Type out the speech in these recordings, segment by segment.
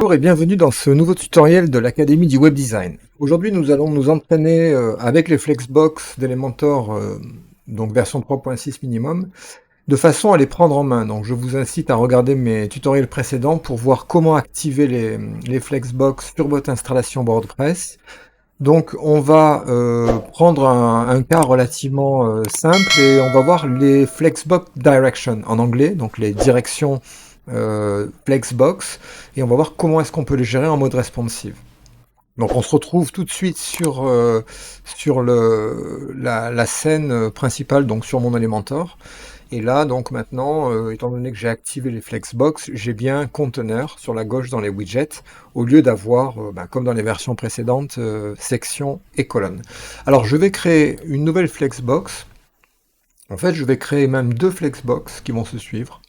Bonjour et bienvenue dans ce nouveau tutoriel de l'Académie du Web Design. Aujourd'hui, nous allons nous entraîner avec les Flexbox d'Elementor, donc version 3.6 minimum, de façon à les prendre en main. Donc je vous incite à regarder mes tutoriels précédents pour voir comment activer les Flexbox sur votre installation WordPress. Donc on va prendre un cas relativement simple et on va voir les Flexbox Direction en anglais, donc les directions Flexbox, et on va voir comment est-ce qu'on peut les gérer en mode responsive. Donc on se retrouve tout de suite sur la scène principale, donc sur mon Elementor. Et là, donc maintenant, étant donné que j'ai activé les Flexbox, j'ai bien conteneur sur la gauche dans les widgets, au lieu d'avoir, comme dans les versions précédentes, section et colonne. Alors je vais créer une nouvelle Flexbox. En fait, je vais créer même deux Flexbox qui vont se suivre.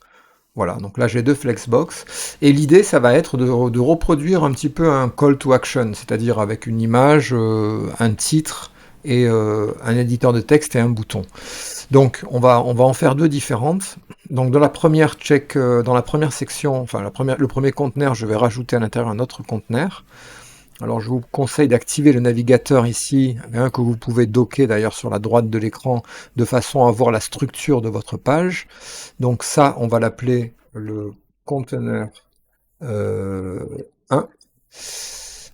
Voilà, donc là j'ai deux Flexbox, et l'idée ça va être de reproduire un petit peu un call to action, c'est-à-dire avec une image, un titre, et un éditeur de texte et un bouton. Donc on va en faire deux différentes. Donc dans la première dans la première section, enfin le premier conteneur, je vais rajouter à l'intérieur un autre conteneur. Alors je vous conseille d'activer le navigateur ici, que vous pouvez docker d'ailleurs sur la droite de l'écran, de façon à voir la structure de votre page. Donc ça, on va l'appeler le conteneur 1.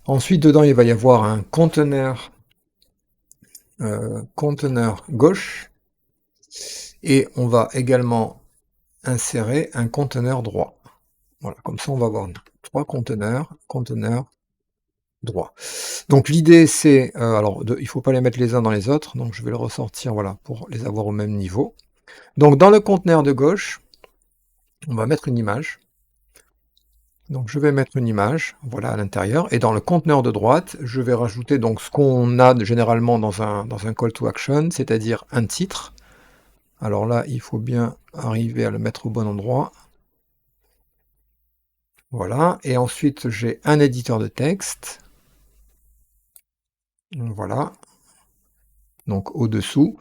Ensuite, dedans, il va y avoir un conteneur gauche. Et on va également insérer un conteneur droit. Voilà, comme ça, on va avoir trois conteneurs droit. Donc l'idée c'est, il ne faut pas les mettre les uns dans les autres, donc je vais le ressortir, voilà, pour les avoir au même niveau. Donc dans le conteneur de gauche, on va mettre une image. Donc je vais mettre une image, voilà, à l'intérieur, et dans le conteneur de droite, je vais rajouter donc ce qu'on a généralement dans un call to action, c'est-à-dire un titre. Alors là, il faut bien arriver à le mettre au bon endroit. Voilà, et ensuite j'ai un éditeur de texte. Voilà, donc au-dessous,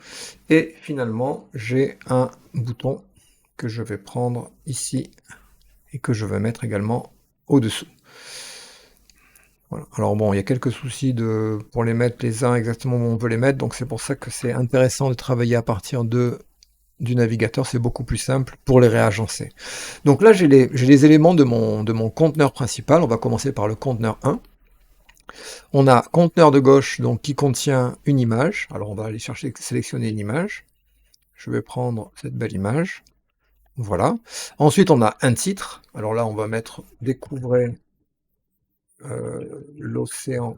et finalement j'ai un bouton que je vais prendre ici et que je vais mettre également au-dessous. Voilà. Alors bon, il y a quelques soucis pour les mettre les uns exactement où on veut les mettre, donc c'est pour ça que c'est intéressant de travailler à partir du navigateur, c'est beaucoup plus simple pour les réagencer. Donc là j'ai les éléments de mon conteneur principal. On va commencer par le conteneur 1. On a conteneur de gauche donc qui contient une image. Alors on va aller sélectionner une image. Je vais prendre cette belle image. Voilà. Ensuite on a un titre. Alors là on va mettre Découvrez l'océan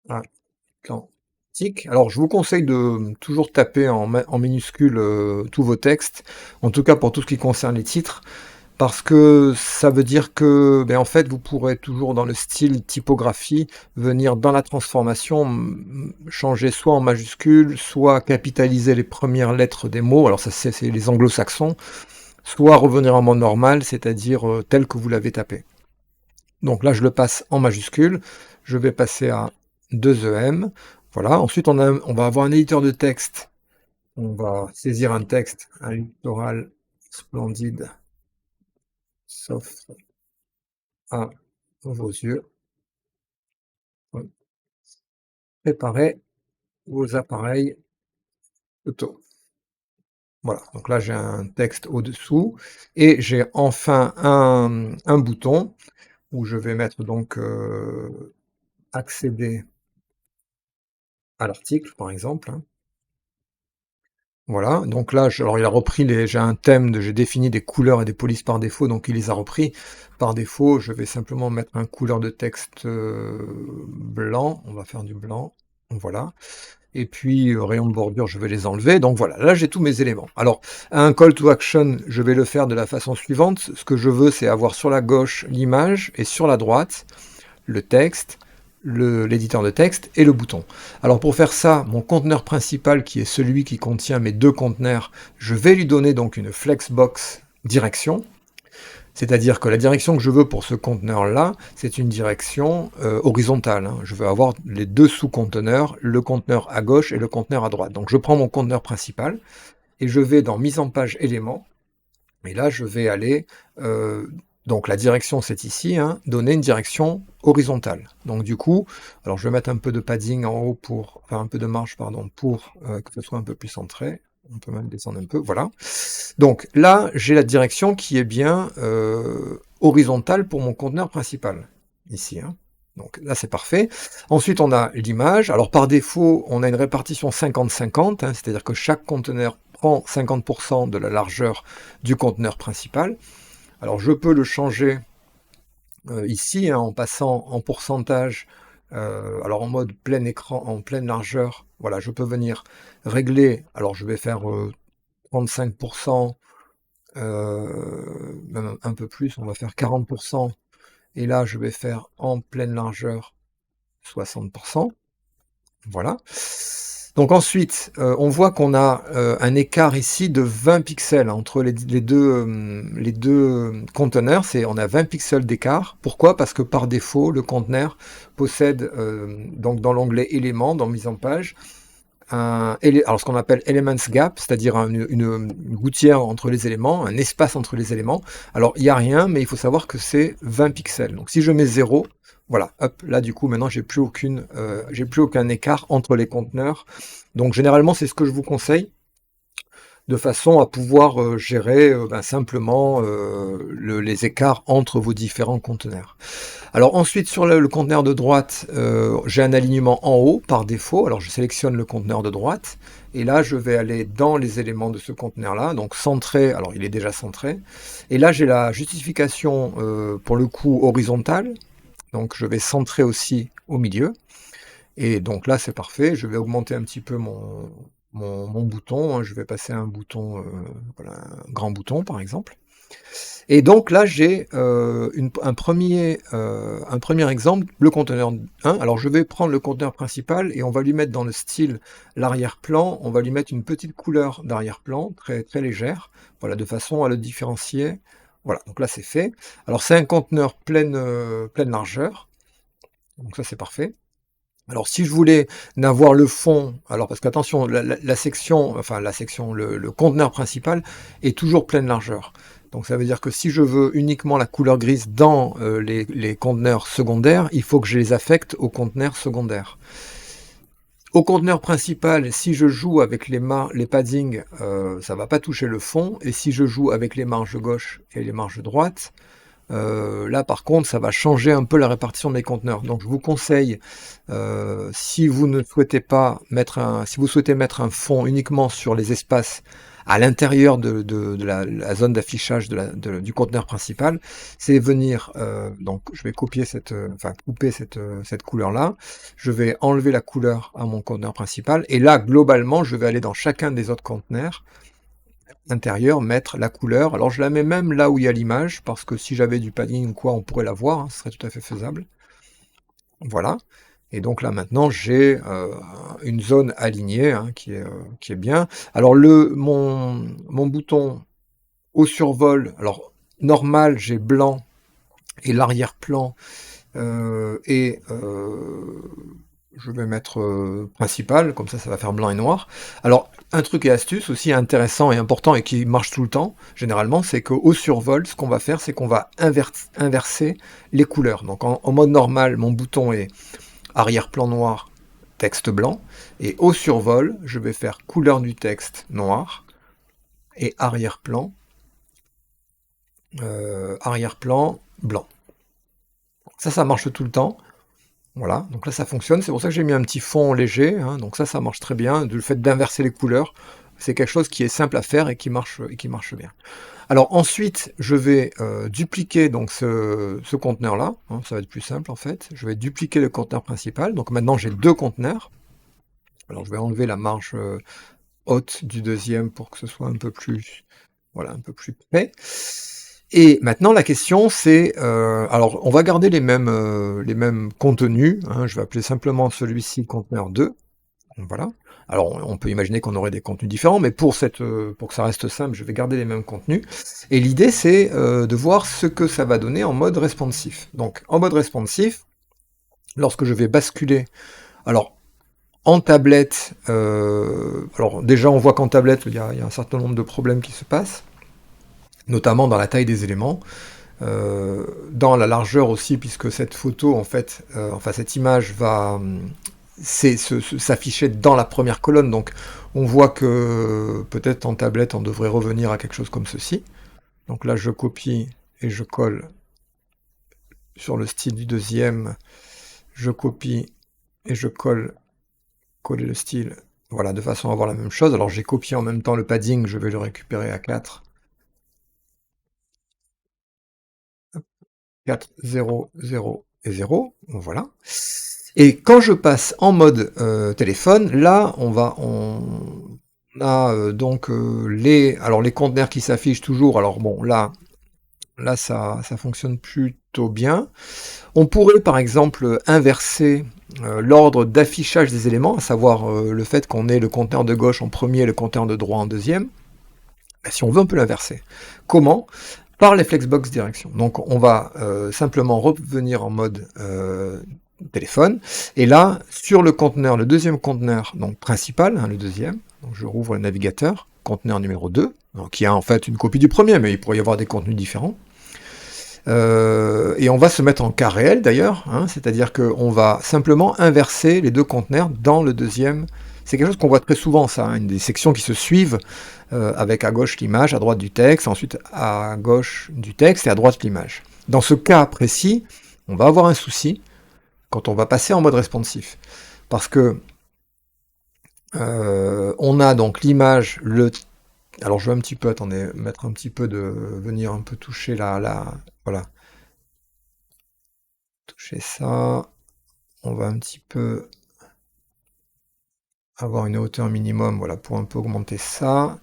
Atlantique. Alors je vous conseille de toujours taper en minuscule tous vos textes, en tout cas pour tout ce qui concerne les titres. Parce que ça veut dire que, en fait, vous pourrez toujours dans le style typographie venir dans la transformation, changer soit en majuscule, soit capitaliser les premières lettres des mots, alors ça c'est les anglo-saxons, soit revenir en mode normal, c'est-à-dire tel que vous l'avez tapé. Donc là je le passe en majuscule, je vais passer à 2 EM, voilà. Ensuite on va avoir un éditeur de texte, on va saisir un texte, un littoral splendide, sauf à vos yeux. Préparez vos appareils photo. Voilà, donc là j'ai un texte au-dessous et j'ai enfin un bouton où je vais mettre donc accéder à l'article par exemple. Voilà, donc là, alors il a repris j'ai un thème, j'ai défini des couleurs et des polices par défaut, donc il les a repris. Par défaut, je vais simplement mettre un couleur de texte blanc, on va faire du blanc, voilà. Et puis, rayon de bordure, je vais les enlever, donc voilà, là j'ai tous mes éléments. Alors, un call to action, je vais le faire de la façon suivante. Ce que je veux, c'est avoir sur la gauche l'image, et sur la droite, le texte, l'éditeur de texte et le bouton. Alors pour faire ça, mon conteneur principal qui est celui qui contient mes deux conteneurs, je vais lui donner donc une flexbox direction, c'est-à-dire que la direction que je veux pour ce conteneur-là, c'est une direction horizontale. Je veux avoir les deux sous-conteneurs, le conteneur à gauche et le conteneur à droite. Donc je prends mon conteneur principal et je vais dans mise en page éléments, et là je vais aller Donc la direction, c'est ici, hein, donner une direction horizontale. Donc du coup, alors je vais mettre un peu de padding en haut pour, enfin un peu de marge, pardon, pour que ce soit un peu plus centré. On peut même descendre un peu, voilà. Donc là, j'ai la direction qui est bien horizontale pour mon conteneur principal, ici, hein. Donc là, c'est parfait. Ensuite, on a l'image. Alors par défaut, on a une répartition 50-50, hein, c'est-à-dire que chaque conteneur prend 50% de la largeur du conteneur principal. Alors je peux le changer ici, hein, en passant en pourcentage, alors en mode plein écran, en pleine largeur. Voilà, je peux venir régler. Alors je vais faire 35%, même un peu plus, on va faire 40%. Et là, je vais faire en pleine largeur 60%. Voilà. Donc ensuite, on voit qu'on a un écart ici de 20 pixels entre les deux conteneurs. On a 20 pixels d'écart. Pourquoi? Parce que par défaut, le conteneur possède, donc dans l'onglet éléments, dans mise en page, alors ce qu'on appelle Elements Gap, c'est-à-dire une gouttière entre les éléments, un espace entre les éléments. Alors il n'y a rien, mais il faut savoir que c'est 20 pixels. Donc si je mets 0, voilà, hop, là du coup maintenant j'ai plus aucun écart entre les conteneurs. Donc généralement c'est ce que je vous conseille, de façon à pouvoir gérer simplement les écarts entre vos différents conteneurs. Alors ensuite, sur le conteneur de droite, j'ai un alignement en haut par défaut. Alors je sélectionne le conteneur de droite, et là je vais aller dans les éléments de ce conteneur-là, donc centré, alors il est déjà centré. Et là j'ai la justification pour le coup horizontale, donc je vais centrer aussi au milieu. Et donc là c'est parfait, je vais augmenter un petit peu mon bouton, hein. Je vais passer à un bouton, voilà, un grand bouton par exemple. Et donc là, j'ai un premier exemple, le conteneur 1. Alors je vais prendre le conteneur principal et on va lui mettre dans le style l'arrière-plan, on va lui mettre une petite couleur d'arrière-plan, très, très légère, voilà, de façon à le différencier. Voilà, donc là c'est fait. Alors c'est un conteneur pleine largeur, donc ça c'est parfait. Alors si je voulais n'avoir le fond, alors parce qu'attention, la section, enfin la section, le conteneur principal est toujours pleine largeur. Donc ça veut dire que si je veux uniquement la couleur grise dans les conteneurs secondaires, il faut que je les affecte aux conteneurs secondaires. Au conteneur principal, si je joue avec les paddings, ça ne va pas toucher le fond, et si je joue avec les marges gauche et les marges droite, là par contre ça va changer un peu la répartition des conteneurs. Donc je vous conseille, si vous souhaitez mettre un fond uniquement sur les espaces à l'intérieur de la zone d'affichage du conteneur principal, c'est venir, donc je vais couper cette couleur là, je vais enlever la couleur à mon conteneur principal, et là globalement je vais aller dans chacun des autres conteneurs intérieur, mettre la couleur. Alors je la mets même là où il y a l'image, parce que si j'avais du padding ou quoi, on pourrait la voir, hein, ce serait tout à fait faisable. Voilà. Et donc là maintenant j'ai une zone alignée, hein, qui est bien. Alors mon bouton au survol, alors normal j'ai blanc et l'arrière-plan je vais mettre principal, comme ça va faire blanc et noir. Alors, un truc et astuce aussi intéressant et important et qui marche tout le temps, généralement, c'est qu'au survol, ce qu'on va faire, c'est qu'on va inverser les couleurs. Donc en mode normal, mon bouton est arrière-plan noir, texte blanc, et au survol, je vais faire couleur du texte noir, et arrière-plan blanc. Ça marche tout le temps. Voilà, donc là ça fonctionne, c'est pour ça que j'ai mis un petit fond léger, hein, donc ça marche très bien, le fait d'inverser les couleurs, c'est quelque chose qui est simple à faire et qui marche bien. Alors ensuite, je vais dupliquer donc ce conteneur-là, hein, ça va être plus simple en fait, je vais dupliquer le conteneur principal, donc maintenant j'ai deux conteneurs. Alors je vais enlever la marge haute du deuxième pour que ce soit un peu plus, voilà, un peu plus près. Et maintenant la question c'est, alors on va garder les mêmes contenus, hein, je vais appeler simplement celui-ci conteneur 2, voilà. Alors on peut imaginer qu'on aurait des contenus différents, mais pour que ça reste simple, je vais garder les mêmes contenus. Et l'idée c'est de voir ce que ça va donner en mode responsif. Donc en mode responsif, lorsque je vais basculer, alors en tablette, alors déjà on voit qu'en tablette il y a un certain nombre de problèmes qui se passent, notamment dans la taille des éléments. dans la largeur aussi, puisque cette photo, en fait, enfin cette image va s'afficher dans la première colonne. Donc on voit que peut-être en tablette, on devrait revenir à quelque chose comme ceci. Donc là, je copie et je colle sur le style du deuxième. Je copie et je coller le style. Voilà, de façon à avoir la même chose. Alors j'ai copié en même temps le padding, je vais le récupérer à 4. 4, 0, 0 et 0, voilà. Et quand je passe en mode téléphone, là, on a donc les conteneurs qui s'affichent toujours. Alors bon, là ça fonctionne plutôt bien. On pourrait par exemple inverser l'ordre d'affichage des éléments, à savoir le fait qu'on ait le conteneur de gauche en premier et le conteneur de droit en deuxième. Ben, si on veut, on peut l'inverser. Comment? Par les Flexbox directions. Donc on va simplement revenir en mode téléphone, et là, sur le conteneur, le deuxième conteneur, donc principal, hein, le deuxième, donc je rouvre le navigateur, conteneur numéro 2, donc, qui a en fait une copie du premier, mais il pourrait y avoir des contenus différents. Et on va se mettre en cas réel d'ailleurs, hein, c'est-à-dire qu'on va simplement inverser les deux conteneurs dans le deuxième. C'est quelque chose qu'on voit très souvent, ça, hein, des sections qui se suivent, avec à gauche l'image, à droite du texte, ensuite à gauche du texte et à droite l'image. Dans ce cas précis, on va avoir un souci quand on va passer en mode responsif. Parce que on a donc l'image, alors je vais un petit peu, attendez, mettre un petit peu de, venir un peu toucher voilà, toucher ça. On va un petit peu avoir une hauteur minimum, voilà, pour un peu augmenter ça.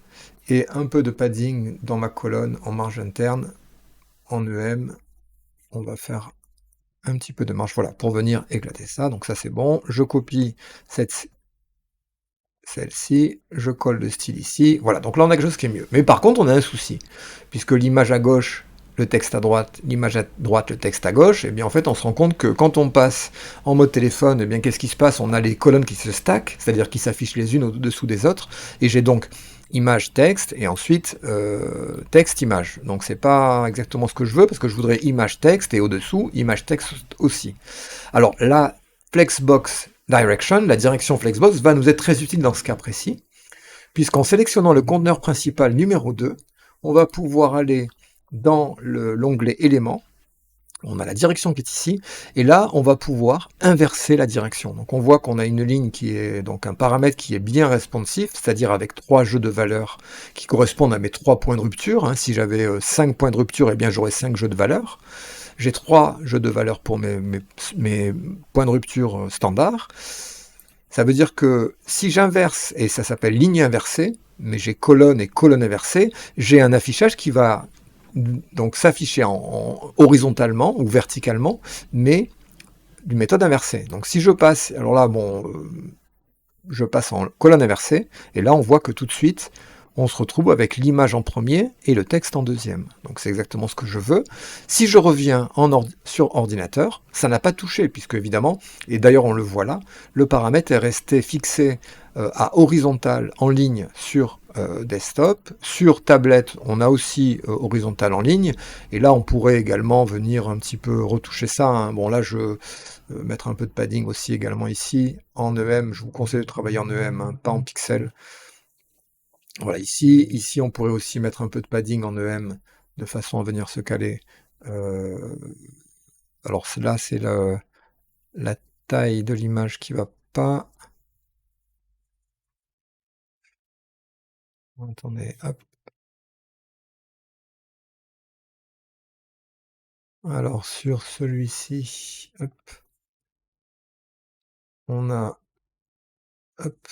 Et un peu de padding dans ma colonne en marge interne, en EM. On va faire un petit peu de marge, voilà, pour venir éclater ça. Donc ça c'est bon. Je copie celle-ci, je colle le style ici. Voilà, donc là on a quelque chose qui est mieux. Mais par contre, on a un souci, puisque l'image à gauche, le texte à droite, l'image à droite, le texte à gauche, et bien en fait on se rend compte que quand on passe en mode téléphone, et bien qu'est-ce qui se passe? On a les colonnes qui se stackent, c'est-à-dire qui s'affichent les unes au-dessous des autres, et j'ai donc image texte et ensuite texte image. Donc c'est pas exactement ce que je veux, parce que je voudrais image texte et au-dessous image texte aussi. Alors la Flexbox Direction, la direction Flexbox, va nous être très utile dans ce cas précis, puisqu'en sélectionnant le conteneur principal numéro 2, on va pouvoir aller dans l'onglet éléments, on a la direction qui est ici, et là on va pouvoir inverser la direction. Donc on voit qu'on a une ligne qui est donc un paramètre qui est bien responsif, c'est-à-dire avec 3 jeux de valeurs qui correspondent à mes 3 points de rupture. Hein. Si j'avais 5 points de rupture, eh bien j'aurais 5 jeux de valeurs. J'ai 3 jeux de valeurs pour mes points de rupture standard. Ça veut dire que si j'inverse, et ça s'appelle ligne inversée, mais j'ai colonne et colonne inversée, j'ai un affichage qui va donc s'afficher horizontalement ou verticalement, mais d'une méthode inversée. Donc si je passe, alors là, bon, je passe en colonne inversée, et là on voit que tout de suite, on se retrouve avec l'image en premier et le texte en deuxième. Donc c'est exactement ce que je veux. Si je reviens sur ordinateur, ça n'a pas touché, puisque évidemment, et d'ailleurs on le voit là, le paramètre est resté fixé à horizontal en ligne sur desktop. Sur tablette, on a aussi horizontal en ligne, et là on pourrait également venir un petit peu retoucher ça. Hein. Bon là je mettre un peu de padding aussi également ici, en EM, je vous conseille de travailler en EM, hein, pas en pixels. Voilà, ici on pourrait aussi mettre un peu de padding en EM, de façon à venir se caler. Alors là, c'est la taille de l'image qui va pas. Attendez, hop. Alors sur celui-ci, hop, on a, hop,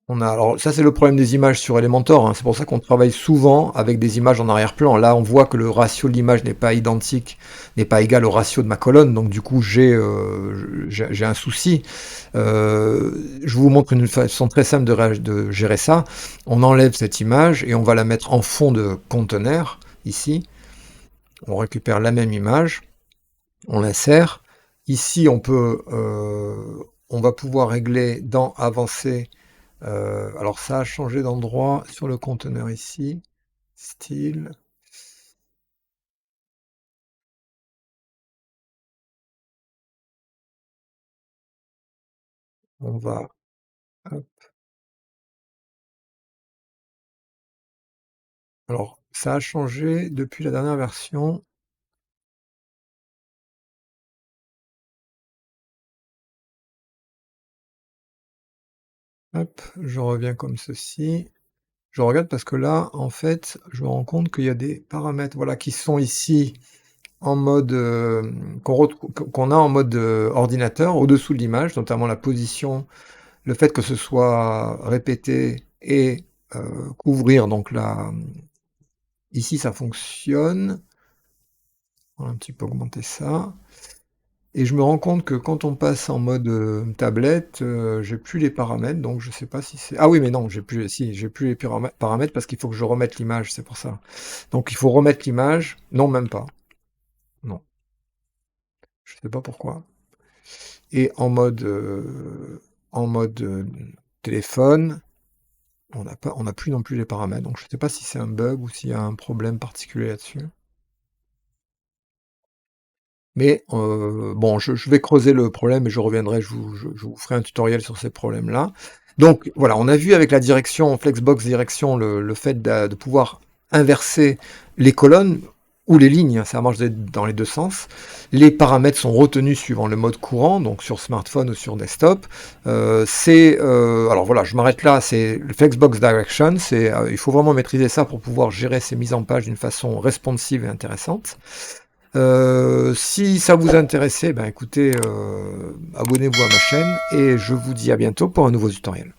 alors ça c'est le problème des images sur Elementor, hein. C'est pour ça qu'on travaille souvent avec des images en arrière-plan. Là on voit que le ratio de l'image n'est pas identique, n'est pas égal au ratio de ma colonne, donc du coup j'ai un souci. Je vous montre une façon très simple de gérer ça. On enlève cette image et on va la mettre en fond de conteneur, ici. On récupère la même image, on l'insère. Ici on va pouvoir régler dans avancer. Alors ça a changé d'endroit sur le conteneur ici. Style. On va hop, alors ça a changé depuis la dernière version. Hop, je reviens comme ceci. Je regarde parce que là, en fait, je me rends compte qu'il y a des paramètres, voilà, qui sont ici en mode, qu'on a en mode, ordinateur au-dessous de l'image, notamment la position, le fait que ce soit répété et couvrir donc ici ça fonctionne. On va un petit peu augmenter ça et je me rends compte que quand on passe en mode, tablette, j'ai plus les paramètres donc je sais pas si c'est ah oui, mais non, j'ai plus si, j'ai plus les paramètres parce qu'il faut que je remette l'image, c'est pour ça. Donc il faut remettre l'image non, même pas. Non, je sais pas pourquoi et en mode, téléphone, on n'a plus non plus les paramètres donc je sais pas si c'est un bug ou s'il y a un problème particulier là-dessus. Mais bon, je vais creuser le problème et je reviendrai, je vous ferai un tutoriel sur ces problèmes-là. Donc voilà, on a vu avec la direction Flexbox direction le fait de pouvoir inverser les colonnes ou les lignes, ça marche dans les 2 sens. Les paramètres sont retenus suivant le mode courant, donc sur smartphone ou sur desktop. Alors voilà, je m'arrête là, c'est le Flexbox Direction, il faut vraiment maîtriser ça pour pouvoir gérer ces mises en page d'une façon responsive et intéressante. Si ça vous intéressait, ben écoutez, abonnez-vous à ma chaîne et je vous dis à bientôt pour un nouveau tutoriel.